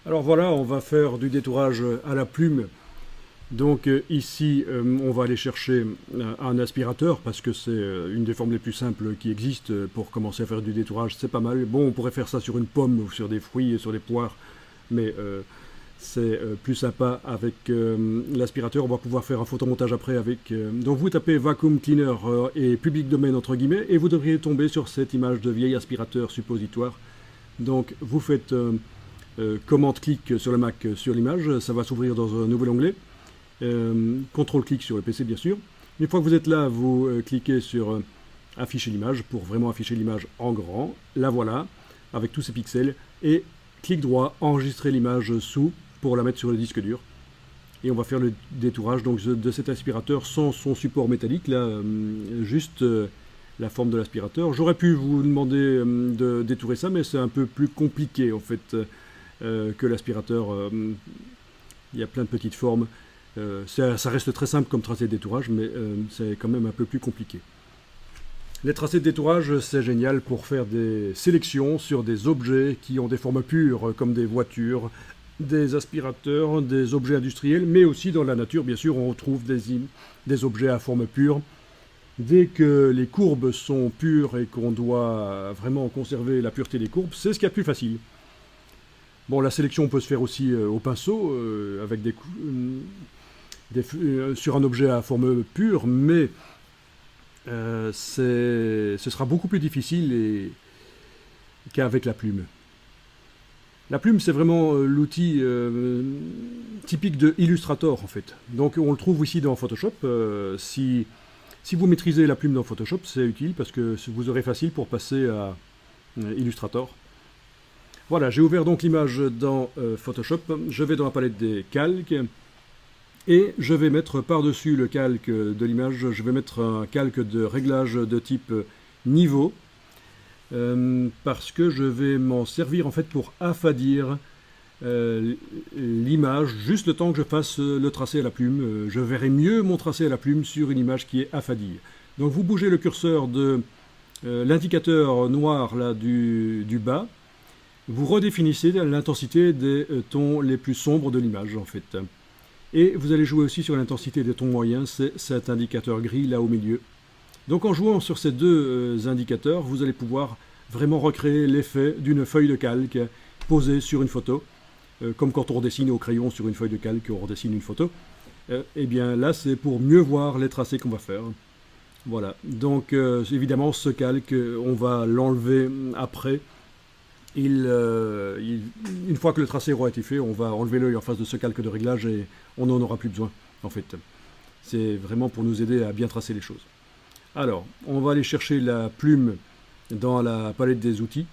Alors voilà, on va faire du détourage à la plume. Donc ici, on va aller chercher un aspirateur parce que c'est une des formes les plus simples qui existent pour commencer à faire du détourage. C'est pas mal. Bon, on pourrait faire ça sur une pomme ou sur des fruits et sur des poires, mais c'est plus sympa avec l'aspirateur. On va pouvoir faire un photomontage après avec... Donc vous tapez vacuum cleaner et public domain entre guillemets et vous devriez tomber sur cette image de vieil aspirateur suppositoire. Donc vous faites commande-clic sur le Mac sur l'image, ça va s'ouvrir dans un nouvel onglet. Contrôle-clic sur le PC bien sûr. Une fois que vous êtes là, vous cliquez sur afficher l'image pour vraiment afficher l'image en grand. La voilà, avec tous ces pixels. Et clic droit, enregistrer l'image sous pour la mettre sur le disque dur. Et on va faire le détourage donc, de cet aspirateur sans son support métallique, là, juste la forme de l'aspirateur. J'aurais pu vous demander de détourer ça, mais c'est un peu plus compliqué en fait que l'aspirateur. Il y a plein de petites formes. Ça reste très simple comme tracé de détourage, mais c'est quand même un peu plus compliqué. Les tracés de détourage, c'est génial pour faire des sélections sur des objets qui ont des formes pures, comme des voitures, des aspirateurs, des objets industriels, mais aussi dans la nature, bien sûr, on retrouve des objets à forme pure. Dès que les courbes sont pures et qu'on doit vraiment conserver la pureté des courbes, c'est ce qu'il y a de plus facile. Bon, la sélection peut se faire aussi au pinceau, avec sur un objet à forme pure, mais ce sera beaucoup plus difficile qu'avec la plume. La plume, c'est vraiment l'outil typique de Illustrator, en fait. Donc, on le trouve ici dans Photoshop. Si vous maîtrisez la plume dans Photoshop, c'est utile parce que vous aurez facile pour passer à Illustrator. Voilà, j'ai ouvert donc l'image dans Photoshop. Je vais dans la palette des calques. Et je vais mettre par-dessus le calque de l'image, je vais mettre un calque de réglage de type niveau, parce que je vais m'en servir en fait pour affadir l'image, juste le temps que je fasse le tracé à la plume. Je verrai mieux mon tracé à la plume sur une image qui est affadie. Donc vous bougez le curseur de l'indicateur noir là, du bas, vous redéfinissez l'intensité des tons les plus sombres de l'image en fait. Et vous allez jouer aussi sur l'intensité des tons moyens, c'est cet indicateur gris là au milieu. Donc en jouant sur ces deux indicateurs, vous allez pouvoir vraiment recréer l'effet d'une feuille de calque posée sur une photo. Comme quand on redessine au crayon sur une feuille de calque, on redessine une photo. Et bien là, c'est pour mieux voir les tracés qu'on va faire. Voilà, donc évidemment ce calque, on va l'enlever après. Une fois que le tracé aura été fait, on va enlever l'œil en face de ce calque de réglage et on n'en aura plus besoin, en fait. C'est vraiment pour nous aider à bien tracer les choses. Alors, on va aller chercher la plume dans la palette des outils.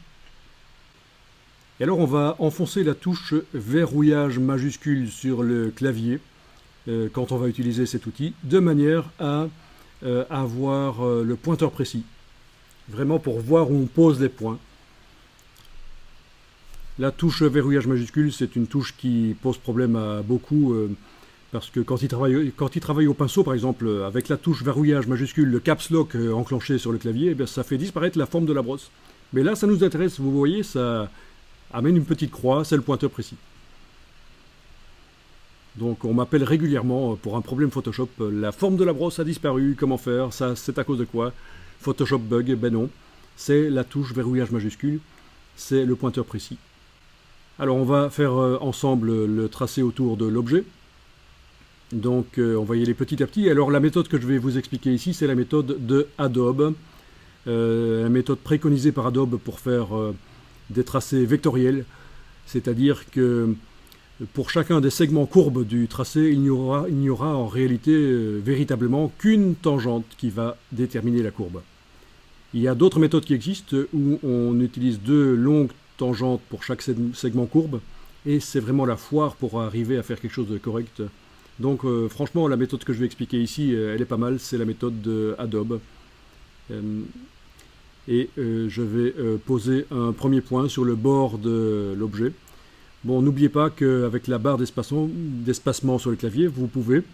Et alors, on va enfoncer la touche verrouillage majuscule sur le clavier quand on va utiliser cet outil, de manière à avoir le pointeur précis. Vraiment pour voir où on pose les points. La touche verrouillage majuscule, c'est une touche qui pose problème à beaucoup parce que quand ils travaillent au pinceau, par exemple, avec la touche verrouillage majuscule, le caps lock enclenché sur le clavier, eh bien, ça fait disparaître la forme de la brosse. Mais là, ça nous intéresse, vous voyez, ça amène une petite croix, c'est le pointeur précis. Donc on m'appelle régulièrement pour un problème Photoshop, la forme de la brosse a disparu, comment faire, ça c'est à cause de quoi? Photoshop bug, ben non, c'est la touche verrouillage majuscule, c'est le pointeur précis. Alors on va faire ensemble le tracé autour de l'objet. Donc on va y aller petit à petit. Alors la méthode que je vais vous expliquer ici, c'est la méthode de Adobe. La méthode préconisée par Adobe pour faire des tracés vectoriels. C'est-à-dire que pour chacun des segments courbes du tracé, il n'y aura en réalité véritablement qu'une tangente qui va déterminer la courbe. Il y a d'autres méthodes qui existent où on utilise deux longues tangente pour chaque segment courbe et c'est vraiment la foire pour arriver à faire quelque chose de correct. Donc franchement la méthode que je vais expliquer ici elle est pas mal, c'est la méthode de Adobe et je vais poser un premier point sur le bord de l'objet. Bon, n'oubliez pas qu'avec la barre d'espacement sur le clavier, vous pouvez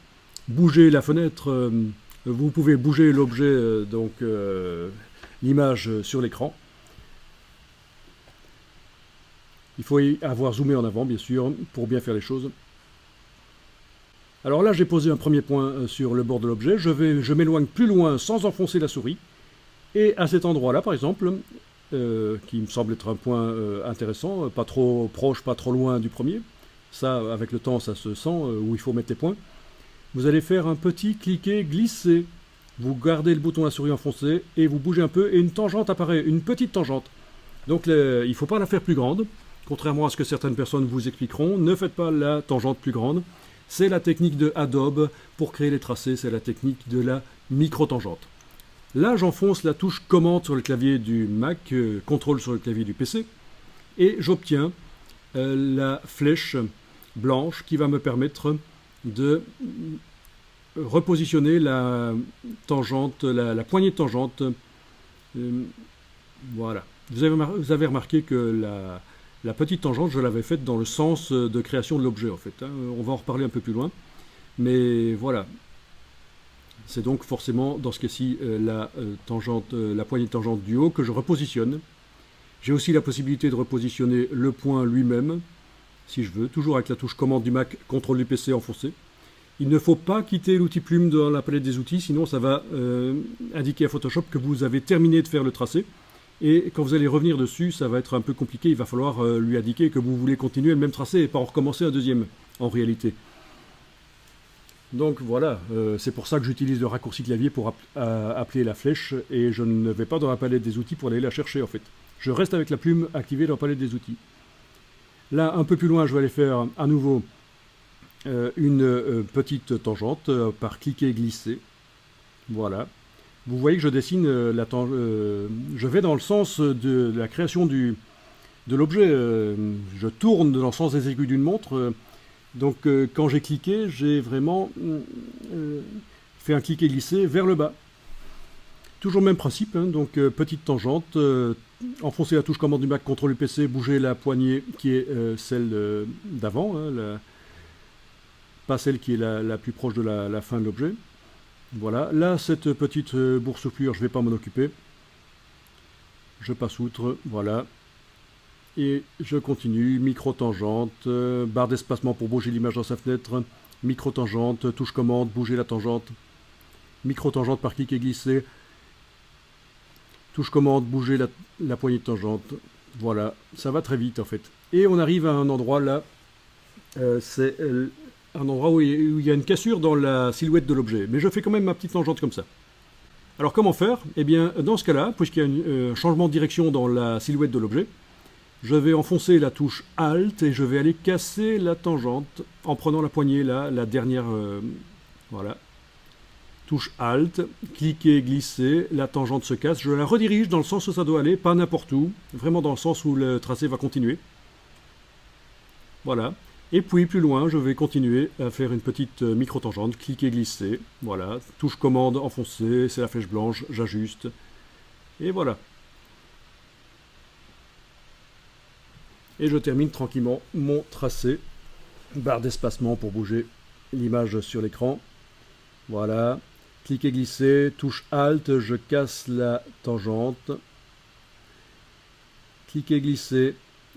bouger la fenêtre, vous pouvez bouger l'objet, donc l'image sur l'écran. Il faut y avoir zoomé en avant, bien sûr, pour bien faire les choses. Alors là, j'ai posé un premier point sur le bord de l'objet. Je m'éloigne plus loin sans enfoncer la souris. Et à cet endroit-là, par exemple, qui me semble être un point intéressant, pas trop proche, pas trop loin du premier, ça, avec le temps, ça se sent, où il faut mettre les points, vous allez faire un petit cliquer, glisser. Vous gardez le bouton à la souris enfoncé et vous bougez un peu et une tangente apparaît, une petite tangente. Donc il ne faut pas la faire plus grande, contrairement à ce que certaines personnes vous expliqueront. Ne faites pas la tangente plus grande. C'est la technique de Adobe pour créer les tracés, c'est la technique de la micro-tangente. Là, j'enfonce la touche commande sur le clavier du Mac, contrôle sur le clavier du PC, et j'obtiens la flèche blanche qui va me permettre de repositionner la tangente, la poignée de tangente. Voilà. Vous avez remarqué que la petite tangente, je l'avais faite dans le sens de création de l'objet, en fait. Hein. On va en reparler un peu plus loin. Mais voilà. C'est donc forcément, dans ce cas-ci, la poignée de tangente du haut que je repositionne. J'ai aussi la possibilité de repositionner le point lui-même, si je veux, toujours avec la touche commande du Mac, contrôle du PC enfoncé. Il ne faut pas quitter l'outil plume dans la palette des outils, sinon ça va indiquer à Photoshop que vous avez terminé de faire le tracé. Et quand vous allez revenir dessus, ça va être un peu compliqué, il va falloir lui indiquer que vous voulez continuer le même tracé et pas en recommencer un deuxième, en réalité. Donc voilà, c'est pour ça que j'utilise le raccourci clavier pour appeler la flèche, et je ne vais pas dans la palette des outils pour aller la chercher en fait. Je reste avec la plume activée dans la palette des outils. Là, un peu plus loin, je vais aller faire à nouveau une petite tangente par cliquer et glisser. Voilà. Vous voyez que je dessine je vais dans le sens de la création de l'objet. Je tourne dans le sens des aiguilles d'une montre. Donc quand j'ai cliqué, j'ai vraiment fait un cliquer glisser vers le bas. Toujours le même principe, hein, donc petite tangente, enfoncer la touche commande du Mac, contrôle du PC, bouger la poignée qui est celle d'avant, hein, pas celle qui est la plus proche de la fin de l'objet. Voilà, là cette petite boursouflure, je ne vais pas m'en occuper. Je passe outre, voilà. Et je continue, micro-tangente, barre d'espacement pour bouger l'image dans sa fenêtre, micro-tangente, touche commande, bouger la tangente, micro-tangente par clic et glisser, touche commande, bouger la poignée de tangente. Voilà, ça va très vite en fait. Et on arrive à un endroit là, c'est un endroit où il y a une cassure dans la silhouette de l'objet. Mais je fais quand même ma petite tangente comme ça. Alors comment faire? Eh bien, dans ce cas-là, puisqu'il y a un changement de direction dans la silhouette de l'objet, je vais enfoncer la touche Alt et je vais aller casser la tangente en prenant la poignée là, la dernière, voilà. Touche Alt, cliquez, glissez, la tangente se casse, je la redirige dans le sens où ça doit aller, pas n'importe où, vraiment dans le sens où le tracé va continuer. Voilà. Et puis plus loin, je vais continuer à faire une petite micro-tangente, cliquer, glisser, voilà. Touche commande enfoncée, c'est la flèche blanche, j'ajuste, et voilà. Et je termine tranquillement mon tracé. Barre d'espacement pour bouger l'image sur l'écran. Voilà. Cliquez, glissez, touche Alt, je casse la tangente. Cliquez, glissez,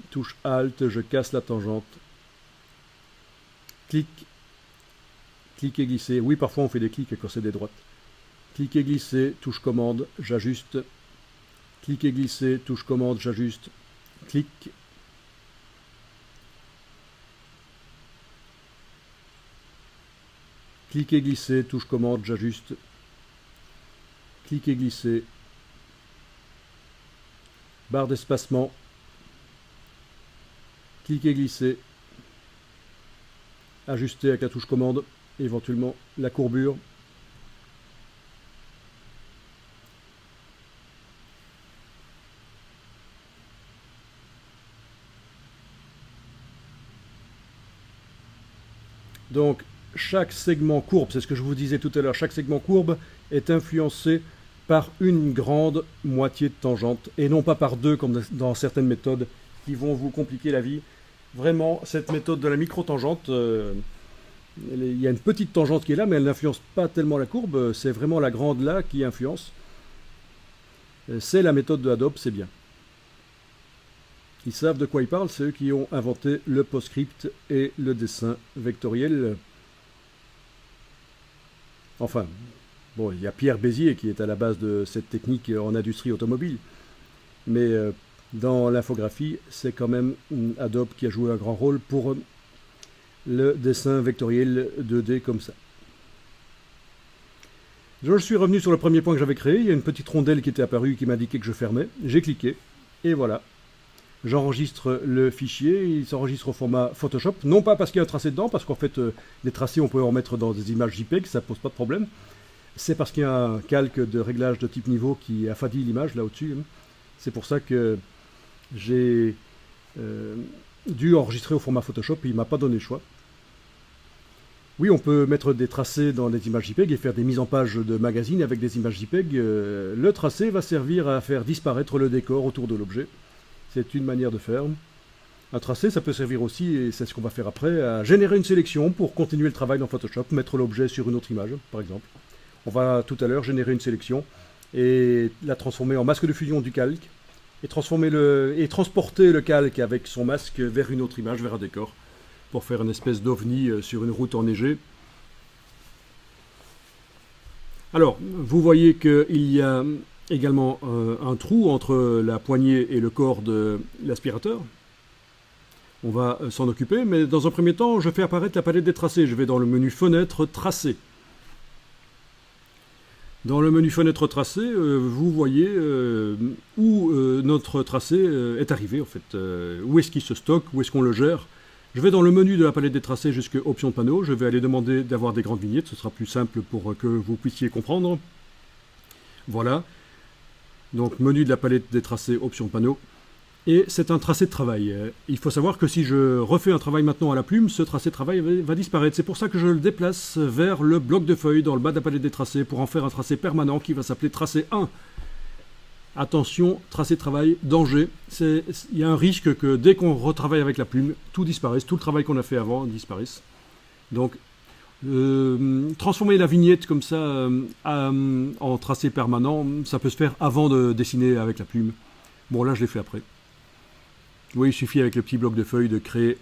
touche Alt, je casse la tangente. Cliquez, glissez. Oui, parfois on fait des clics quand c'est des droites. Cliquez, glissez, touche commande, j'ajuste. Cliquez, glissez, touche commande, j'ajuste. Clic. Cliquez, glisser, touche commande, j'ajuste. Cliquez, glisser. Barre d'espacement. Cliquez, glisser. Ajuster avec la touche commande, éventuellement la courbure. Donc, chaque segment courbe, c'est ce que je vous disais tout à l'heure, chaque segment courbe est influencé par une grande moitié de tangente et non pas par deux comme dans certaines méthodes qui vont vous compliquer la vie. Vraiment, cette méthode de la micro-tangente, il y a une petite tangente qui est là, mais elle n'influence pas tellement la courbe, c'est vraiment la grande là qui influence. C'est la méthode de Adobe, c'est bien. Ils savent de quoi ils parlent, c'est eux qui ont inventé le PostScript et le dessin vectoriel. Enfin, bon, il y a Pierre Bézier qui est à la base de cette technique en industrie automobile. Mais dans l'infographie, c'est quand même Adobe qui a joué un grand rôle pour le dessin vectoriel 2D comme ça. Je suis revenu sur le premier point que j'avais créé. Il y a une petite rondelle qui était apparue qui m'indiquait que je fermais. J'ai cliqué et voilà. J'enregistre le fichier, il s'enregistre au format Photoshop, non pas parce qu'il y a un tracé dedans, parce qu'en fait les tracés on peut en mettre dans des images JPEG, ça pose pas de problème. C'est parce qu'il y a un calque de réglage de type niveau qui affadit l'image là au-dessus. C'est pour ça que j'ai dû enregistrer au format Photoshop et il m'a pas donné le choix. Oui, on peut mettre des tracés dans les images JPEG et faire des mises en page de magazines avec des images JPEG. Le tracé va servir à faire disparaître le décor autour de l'objet. C'est une manière de faire. Un tracé, ça peut servir aussi, et c'est ce qu'on va faire après, à générer une sélection pour continuer le travail dans Photoshop, mettre l'objet sur une autre image, par exemple. On va tout à l'heure générer une sélection et la transformer en masque de fusion du calque et transporter le calque avec son masque vers une autre image, vers un décor, pour faire une espèce d'ovni sur une route enneigée. Alors, vous voyez qu'il y a également un trou entre la poignée et le corps de l'aspirateur. On va s'en occuper, mais dans un premier temps, je fais apparaître la palette des tracés. Je vais dans le menu Fenêtre, Tracés. Dans le menu Fenêtre, Tracés, vous voyez où notre tracé est arrivé, en fait. Où est-ce qu'il se stocke, où est-ce qu'on le gère. Je vais dans le menu de la palette des tracés jusqu'à Options de panneau. Je vais aller demander d'avoir des grandes vignettes. Ce sera plus simple pour que vous puissiez comprendre. Voilà. Donc, menu de la palette des tracés, option panneau. Et c'est un tracé de travail. Il faut savoir que si je refais un travail maintenant à la plume, ce tracé de travail va disparaître. C'est pour ça que je le déplace vers le bloc de feuilles dans le bas de la palette des tracés pour en faire un tracé permanent qui va s'appeler tracé 1. Attention, tracé de travail, danger. Il y a un risque que dès qu'on retravaille avec la plume, tout disparaisse, tout le travail qu'on a fait avant disparaisse. Donc, transformer la vignette comme ça en tracé permanent, ça peut se faire avant de dessiner avec la plume. Bon, là je l'ai fait après. Oui, il suffit avec le petit bloc de feuilles de créer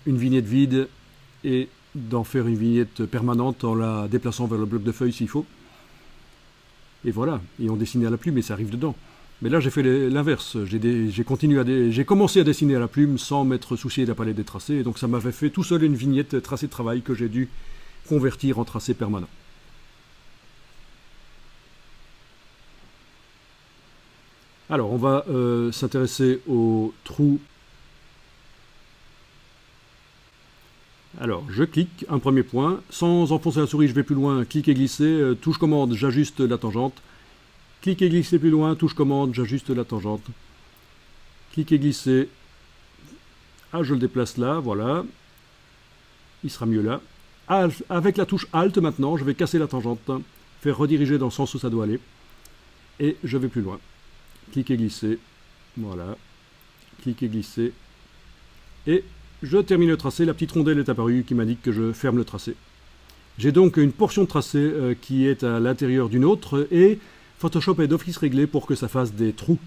une vignette vide et d'en faire une vignette permanente en la déplaçant vers le bloc de feuilles s'il faut. Et voilà, et on dessine à la plume et ça arrive dedans. Mais là j'ai fait l'inverse, j'ai commencé à dessiner à la plume sans m'être soucié de la palette des tracés, et donc ça m'avait fait tout seul une vignette tracé de travail que j'ai dû convertir en tracé permanent. Alors, on va s'intéresser au trou. Alors, je clique, un premier point. Sans enfoncer la souris, je vais plus loin, clique et glisser, touche commande, j'ajuste la tangente. Clique et glisser plus loin, touche commande, j'ajuste la tangente. Clique et glisser. Ah, je le déplace là, voilà. Il sera mieux là. Avec la touche Alt maintenant, je vais casser la tangente, faire rediriger dans le sens où ça doit aller. Et je vais plus loin. Clique et glisser. Voilà. Clique et glisser. Et je termine le tracé. La petite rondelle est apparue qui m'indique que je ferme le tracé. J'ai donc une portion de tracé qui est à l'intérieur d'une autre et Photoshop est d'office réglé pour que ça fasse des trous.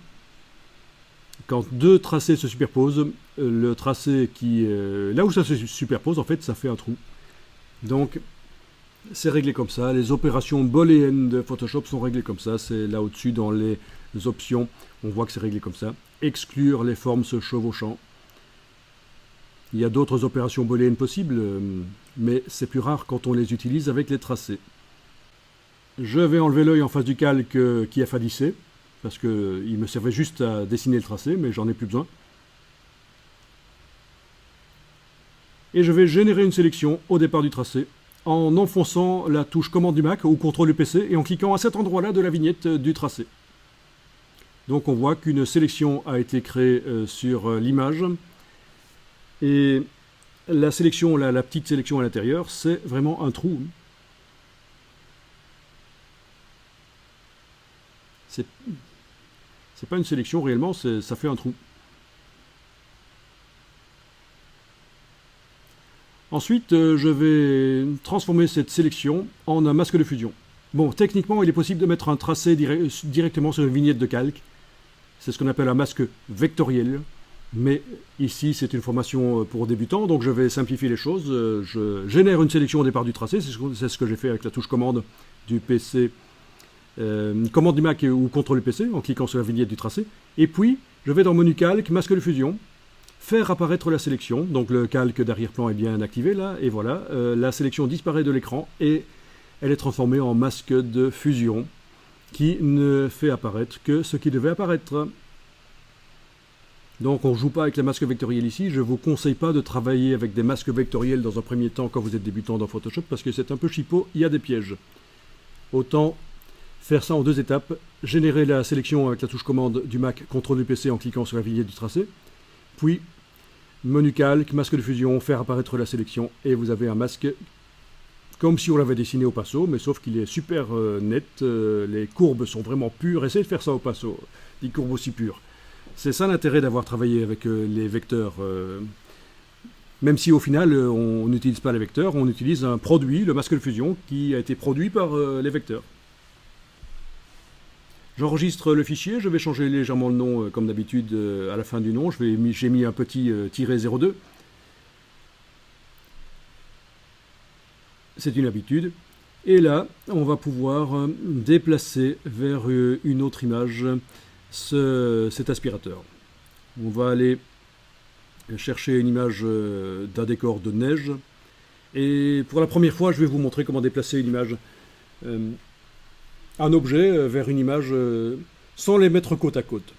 Quand deux tracés se superposent, le tracé là où ça se superpose, en fait, ça fait un trou. Donc, c'est réglé comme ça. Les opérations booléennes de Photoshop sont réglées comme ça. C'est là au-dessus dans les options. On voit que c'est réglé comme ça. Exclure les formes se chevauchant. Il y a d'autres opérations booléennes possibles, mais c'est plus rare quand on les utilise avec les tracés. Je vais enlever l'œil en face du calque qui affadissait, parce qu'il me servait juste à dessiner le tracé, mais j'en ai plus besoin. Et je vais générer une sélection au départ du tracé en enfonçant la touche commande du Mac ou CTRL du PC et en cliquant à cet endroit-là de la vignette du tracé. Donc on voit qu'une sélection a été créée sur l'image et la sélection, la petite sélection à l'intérieur, c'est vraiment un trou. C'est pas une sélection réellement, ça fait un trou. Ensuite, je vais transformer cette sélection en un masque de fusion. Bon, techniquement, il est possible de mettre un tracé directement sur une vignette de calque. C'est ce qu'on appelle un masque vectoriel. Mais ici, c'est une formation pour débutants, donc je vais simplifier les choses. Je génère une sélection au départ du tracé, c'est ce que j'ai fait avec la touche commande du PC, commande du Mac ou contrôle du PC, en cliquant sur la vignette du tracé. Et puis, je vais dans Menu Calque, Masque de fusion, faire apparaître la sélection. Donc le calque d'arrière-plan est bien activé là, et voilà, la sélection disparaît de l'écran et elle est transformée en masque de fusion qui ne fait apparaître que ce qui devait apparaître. Donc on ne joue pas avec les masques vectoriels ici. Je ne vous conseille pas de travailler avec des masques vectoriels dans un premier temps quand vous êtes débutant dans Photoshop parce que c'est un peu chipot, il y a des pièges. Autant faire ça en 2 étapes. Générer la sélection avec la touche commande du Mac, contrôle du PC en cliquant sur la vignette du tracé. Puis menu calque, masque de fusion, faire apparaître la sélection et vous avez un masque comme si on l'avait dessiné au pinceau, mais sauf qu'il est super net. Les courbes sont vraiment pures. Essayez de faire ça au pinceau, des courbes aussi pures. C'est ça l'intérêt d'avoir travaillé avec les vecteurs. Même si au final on n'utilise pas les vecteurs, on utilise un produit, le masque de fusion, qui a été produit par les vecteurs. J'enregistre le fichier, je vais changer légèrement le nom comme d'habitude à la fin du nom. J'ai mis un petit -02. C'est une habitude. Et là, on va pouvoir déplacer vers une autre image cet aspirateur. On va aller chercher une image d'un décor de neige. Et pour la première fois, je vais vous montrer comment déplacer une image, un objet vers une image sans les mettre côte à côte.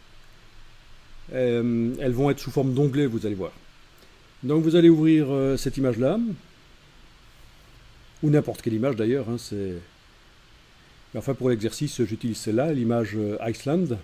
Elles vont être sous forme d'onglets, vous allez voir. Donc vous allez ouvrir cette image-là, ou n'importe quelle image d'ailleurs. Enfin pour l'exercice, j'utilise celle-là, l'image Iceland.